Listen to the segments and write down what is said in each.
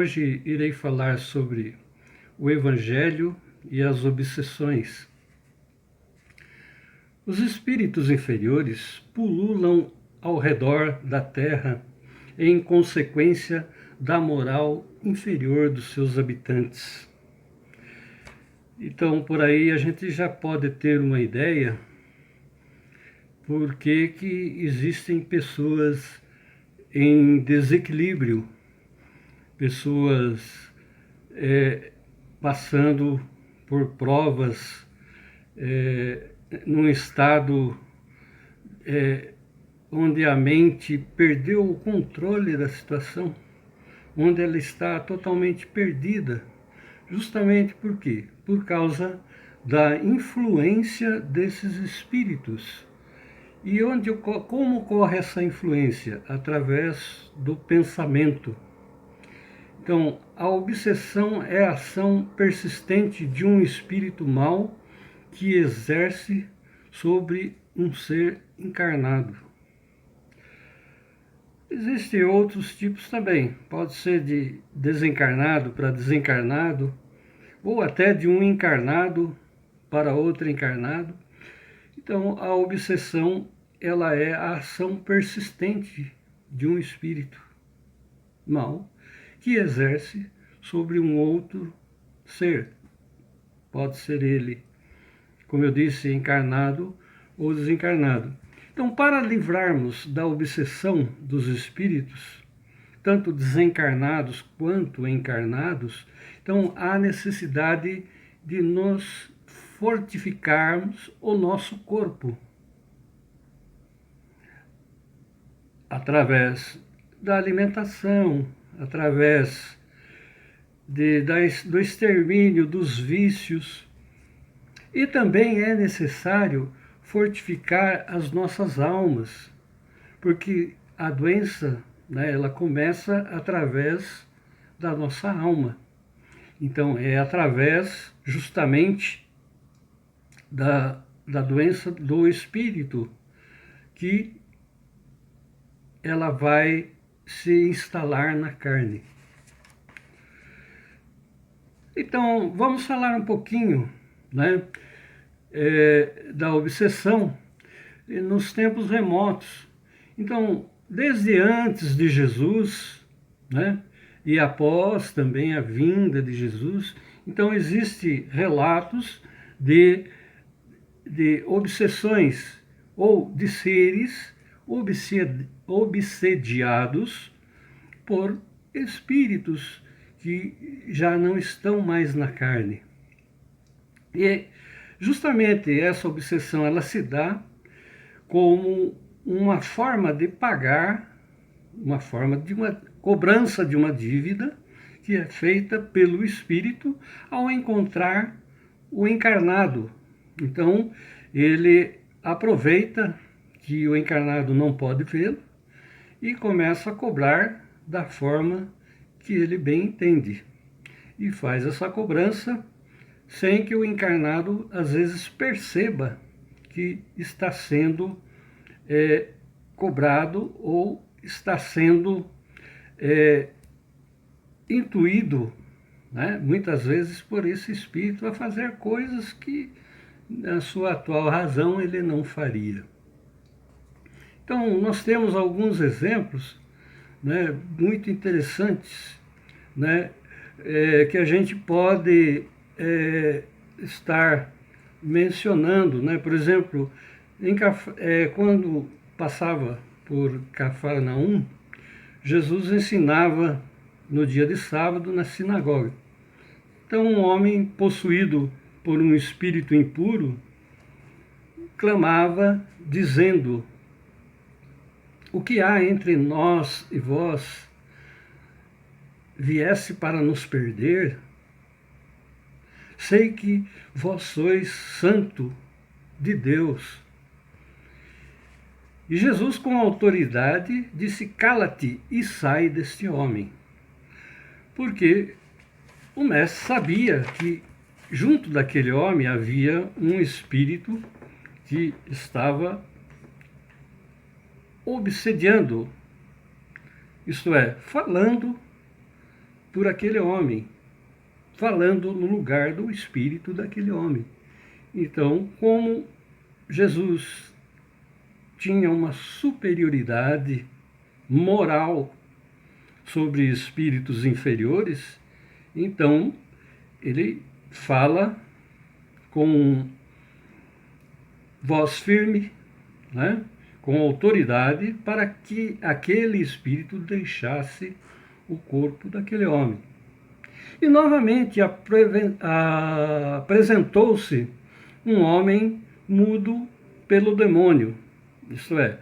Hoje irei falar sobre o Evangelho e as obsessões. Os espíritos inferiores pululam ao redor da Terra em consequência da moral inferior dos seus habitantes. Então, por aí a gente já pode ter uma ideia por que existem pessoas em desequilíbrio, pessoas passando por provas num estado onde a mente perdeu o controle da situação, onde ela está totalmente perdida. Justamente por quê? Por causa da influência desses espíritos. E como ocorre essa influência? Através do pensamento. Então, a obsessão é a ação persistente de um espírito mau que exerce sobre um ser encarnado. Existem outros tipos também. Pode ser de desencarnado para desencarnado, ou até de um encarnado para outro encarnado. Então, a obsessão, ela é a ação persistente de um espírito mau que exerce sobre um outro ser. Pode ser ele, como eu disse, encarnado ou desencarnado. Então, para livrarmos da obsessão dos espíritos, tanto desencarnados quanto encarnados, então há necessidade de nos fortificarmos o nosso corpo através da alimentação, através do extermínio dos vícios. E também é necessário fortificar as nossas almas, porque a doença, ela começa através da nossa alma. Então, é através justamente da doença do espírito que ela vai se instalar na carne. Então, vamos falar um pouquinho, da obsessão nos tempos remotos. Então, desde antes de Jesus, e após também a vinda de Jesus, então existem relatos de obsessões ou de seres obsediados por espíritos que já não estão mais na carne. E justamente essa obsessão, ela se dá como uma forma de pagar, uma forma de uma cobrança de uma dívida que é feita pelo espírito ao encontrar o encarnado. Então, ele aproveita que o encarnado não pode vê-lo e começa a cobrar da forma que ele bem entende. E faz essa cobrança sem que o encarnado, às vezes, perceba que está sendo cobrado ou está sendo intuído, muitas vezes por esse espírito, a fazer coisas que, na sua atual razão, ele não faria. Então, nós temos alguns exemplos muito interessantes, que a gente pode estar mencionando. Por exemplo, quando passava por Cafarnaum, Jesus ensinava no dia de sábado na sinagoga. Então, um homem possuído por um espírito impuro clamava, dizendo: o que há entre nós e vós? Viesse para nos perder? Sei que vós sois santo de Deus. E Jesus, com autoridade, disse: cala-te e sai deste homem. Porque o mestre sabia que junto daquele homem havia um espírito que estava obsediando, isto é, falando por aquele homem, falando no lugar do espírito daquele homem. Então, como Jesus tinha uma superioridade moral sobre espíritos inferiores, então ele fala com voz firme, né, com autoridade, para que aquele espírito deixasse o corpo daquele homem. E novamente apresentou-se um homem mudo pelo demônio, isto é,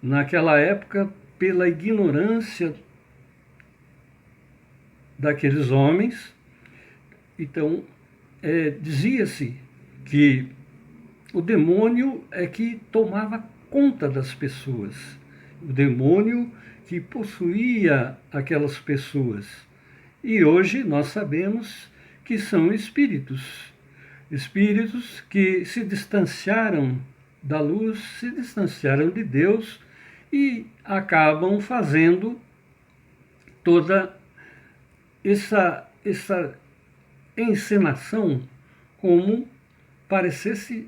naquela época, pela ignorância daqueles homens. Então, dizia-se que o demônio é que tomava conta das pessoas, o demônio que possuía aquelas pessoas. E hoje nós sabemos que são espíritos, espíritos que se distanciaram da luz, se distanciaram de Deus e acabam fazendo toda essa encenação como parecesse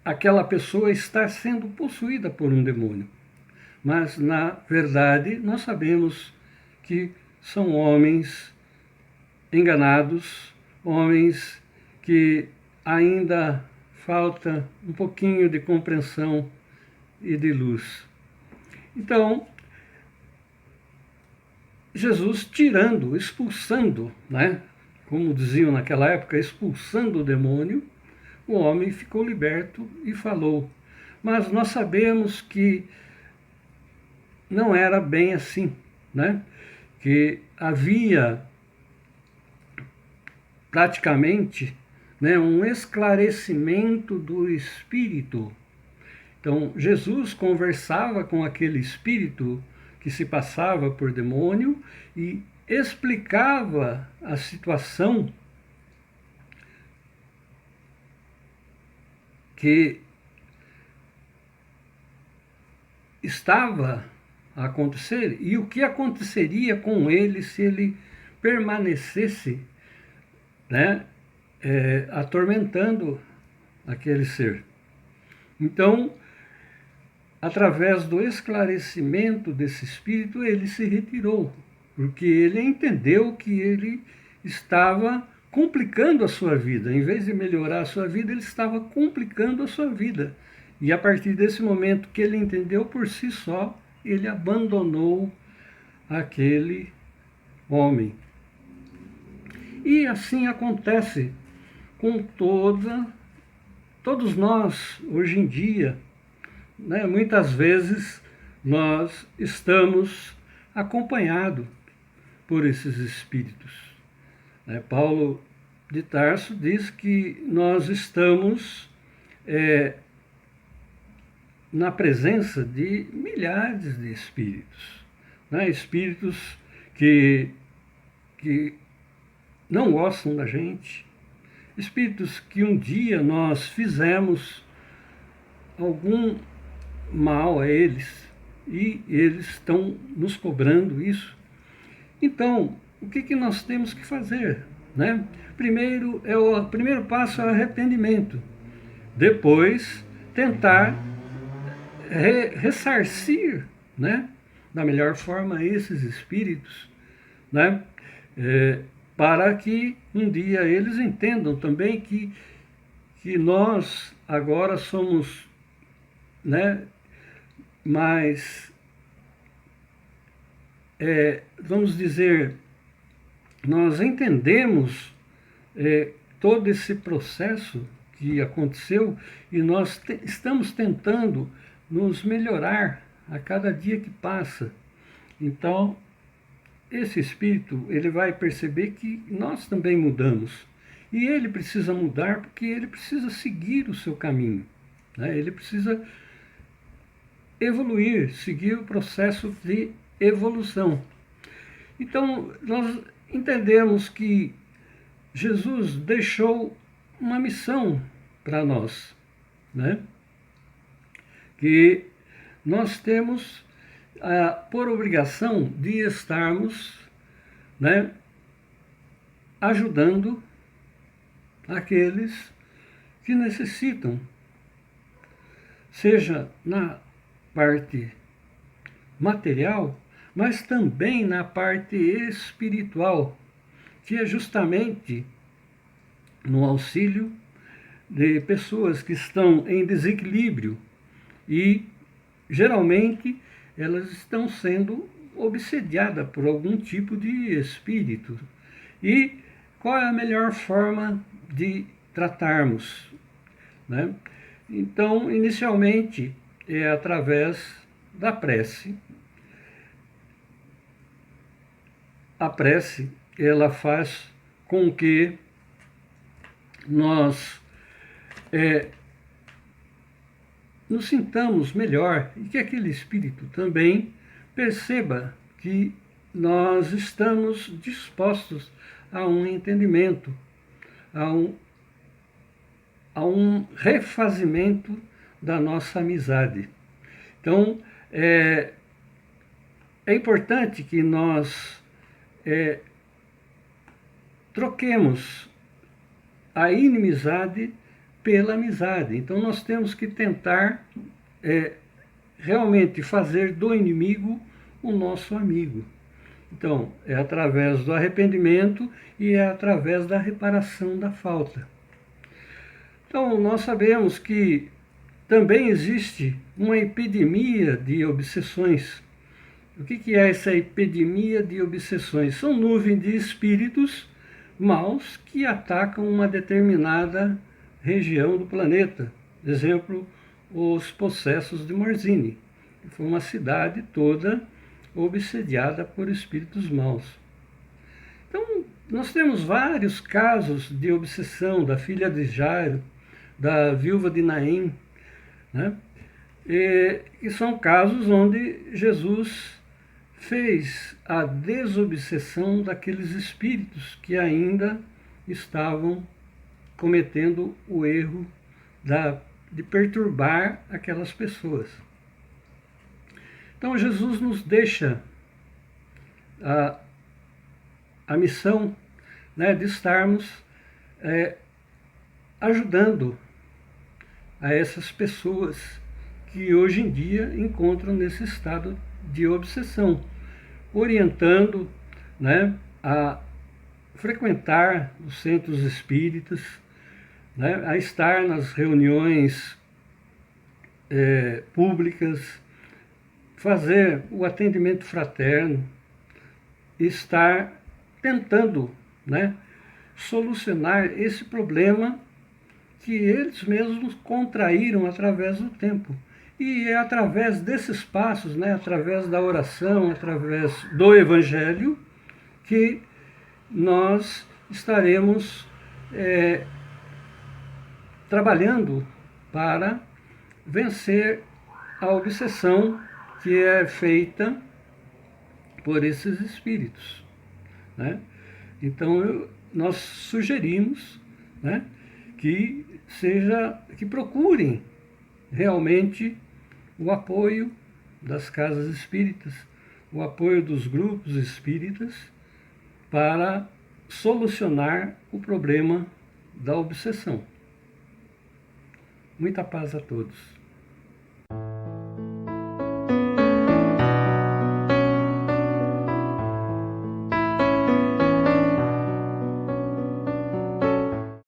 aquela pessoa estar sendo possuída por um demônio. Mas, na verdade, nós sabemos que são homens enganados, homens que ainda falta um pouquinho de compreensão e de luz. Então, Jesus tirando, expulsando, né? Como diziam naquela época, expulsando o demônio, o homem ficou liberto e falou. Mas nós sabemos que não era bem assim, né? Que havia praticamente, né, um esclarecimento do espírito. Então, Jesus conversava com aquele espírito que se passava por demônio e explicava a situação que estava a acontecer e o que aconteceria com ele se ele permanecesse, né, atormentando aquele ser. Então, através do esclarecimento desse espírito, ele se retirou, porque ele entendeu que ele estava complicando a sua vida. Em vez de melhorar a sua vida, ele estava complicando a sua vida. E a partir desse momento que ele entendeu por si só, ele abandonou aquele homem. E assim acontece com todos nós hoje em dia, né? Muitas vezes nós estamos acompanhados por esses espíritos. Paulo de Tarso diz que nós estamos na presença de milhares de espíritos, né? Espíritos que não gostam da gente, espíritos que um dia nós fizemos algum mal a eles e eles estão nos cobrando isso. Então, o que nós temos que fazer, né? Primeiro, o primeiro passo é o arrependimento. Depois, tentar ressarcir, né, da melhor forma esses espíritos, né, para que um dia eles entendam também que nós agora somos, né, mais, vamos dizer, nós entendemos todo esse processo que aconteceu e nós estamos tentando nos melhorar a cada dia que passa. Então, esse espírito, ele vai perceber que nós também mudamos. E ele precisa mudar porque ele precisa seguir o seu caminho, né? Ele precisa evoluir, seguir o processo de evolução. Então, nós entendemos que Jesus deixou uma missão para nós, né? Que nós temos por obrigação de estarmos, né, ajudando aqueles que necessitam, seja na parte material, mas também na parte espiritual, que é justamente no auxílio de pessoas que estão em desequilíbrio e geralmente elas estão sendo obsediadas por algum tipo de espírito. E qual é a melhor forma de tratarmos, né? Então, inicialmente, é através da prece. A prece, ela faz com que nós nos sintamos melhor e que aquele espírito também perceba que nós estamos dispostos a um entendimento, a um refazimento da nossa amizade. Então, é importante que nós troquemos a inimizade pela amizade. Então, nós temos que tentar realmente fazer do inimigo o nosso amigo. Então, é através do arrependimento e é através da reparação da falta. Então, nós sabemos que também existe uma epidemia de obsessões. O que é essa epidemia de obsessões? São nuvens de espíritos maus que atacam uma determinada região do planeta. Exemplo, os possessos de Morzine, que foi uma cidade toda obsediada por espíritos maus. Então, nós temos vários casos de obsessão da filha de Jairo, da viúva de Naim, né? E são casos onde Jesus fez a desobsessão daqueles espíritos que ainda estavam cometendo o erro de perturbar aquelas pessoas. Então Jesus nos deixa a missão, né, de estarmos ajudando a essas pessoas que hoje em dia encontram nesse estado de obsessão, orientando, né, a frequentar os centros espíritas, né, a estar nas reuniões públicas, fazer o atendimento fraterno, estar tentando, né, solucionar esse problema que eles mesmos contraíram através do tempo. E é através desses passos, né, através da oração, através do Evangelho, que nós estaremos trabalhando para vencer a obsessão que é feita por esses espíritos, né? Então, nós sugerimos, né, que procurem realmente o apoio das casas espíritas, o apoio dos grupos espíritas para solucionar o problema da obsessão. Muita paz a todos.